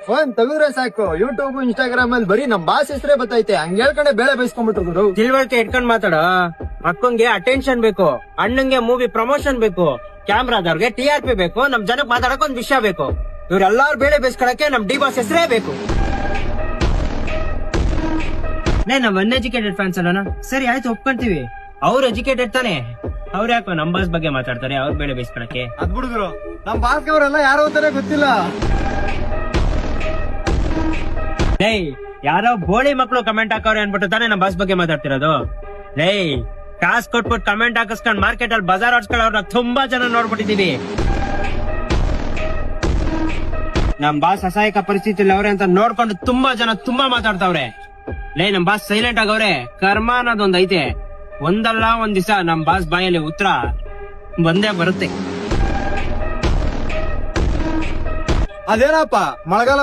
Phone ತೆಗೆದ್ರೆ ಸಾಕು YouTube Instagram ಅಲ್ಲಿ ಬರೀ ನಮ್ ಬಾಸ್ ಹೆಸರೇ ಬತ್ತೈತೆ ಹಂಗ ಹೇಳ್ಕೊಂಡೆ ಬೇಳೆ ಬೇಯಿಸ್ಕೊಂಡ್ಬಿಟ್ರು ಗುರು. ತಿಳುವಳಿಕೆ ಇಟ್ಕೊಂಡ್ ಮಾತಾಡೋ. ಅಕ್ಕಂಗೆ ಅಟೆನ್ಷನ್ ಬೇಕು, ಅಣ್ಣಂಗೆ ಮೂವಿ ಪ್ರಮೋಷನ್ ಬೇಕು, ಕ್ಯಾಮ್ರಾದವ್ರಿಗೆ TRP ಬೇಕು, ನಮ್ ಜನಕ್ ಮಾತಾಡಕ್ ಒಂದ್ ವಿಷಯ ಬೇಕು. ಇವ್ರೆಲ್ಲಾರು ಬೇಳೆ ಬೇಯಿಸ್ಕೊಳಕ್ಕೆ ನಮ್ ಡಿ ಬಾಸ್ ಹೆಸರೇ ಬೇಕು. ನಾವ್ ಅನ್ಎಜುಕೇಟೆಡ್ ಫ್ಯಾನ್ಸ್ ಅಲ್ಲೋಣ, ಸರಿ ಆಯ್ತು ಒಪ್ಕೊಂತೀವಿ. ಅವ್ರು ಎಜುಕೇಟೆಡ್ ತಾನೆ, ಅವ್ರ ಯಾಕೋ ನಮ್ ಬಾಸ್ ಬಗ್ಗೆ ಮಾತಾಡ್ತಾರೆ, ಅವ್ರ ಬೇಳೆ ಬೇಯಿಸ್ಕೊಳಕ್ಕೆ. ಅದ್ ಬಿಡುಗರು ನಮ್ ಬಾಸ್ಗೆ ಅವರೆಲ್ಲ ಯಾರು ಅಂತಾನೆ ಗೊತ್ತಿಲ್ಲ. ಲೇ ಯಾರೋ ಬೋಳಿ ಮಕ್ಳು ಕಮೆಂಟ್ ಹಾಕವ್ರೆ ಅನ್ಬಿಟ್ಟು ತಾನೇ ನಮ್ ಬಾಸ್ ಬಗ್ಗೆ ಮಾತಾಡ್ತಿರೋದು. ಲೇ ಕಾಸ್ ಕೊಟ್ಬಿಟ್ಟು ಕಮೆಂಟ್ ಹಾಕಿಸ್ಕೊಂಡ್ ಮಾರ್ಕೆಟ್ ಅಲ್ಲಿ ಬಜಾರ್ ಆಡ್ಸ್ಕೊಳ್ಳೋರ್ನ ತುಂಬಾ ಜನ ನೋಡ್ಬಿಟ್ಟಿದೀವಿ. ನಮ್ ಬಾಸ್ ಅಸಹಾಯಕ ಪರಿಸ್ಥಿತಿಯಲ್ಲಿ ಅವ್ರೆ ಅಂತ ನೋಡ್ಕೊಂಡು ತುಂಬಾ ಜನ ತುಂಬಾ ಮಾತಾಡ್ತಾವ್ರೆ. ಲೇ ನಮ್ ಬಾಸ್ ಸೈಲೆಂಟ್ ಆಗವ್ರೆ, ಕರ್ಮ ಅನ್ನೋದೊಂದ್ ಐತೆ. ಒಂದಲ್ಲ ಒಂದ್ ದಿವಸ ನಮ್ ಬಾಸ್ ಬಾಯಲ್ಲಿ ಉತ್ತರ ಬಂದೇ ಬರುತ್ತೆ. ಅದೇನಪ್ಪ ಮಳೆಗಾಲ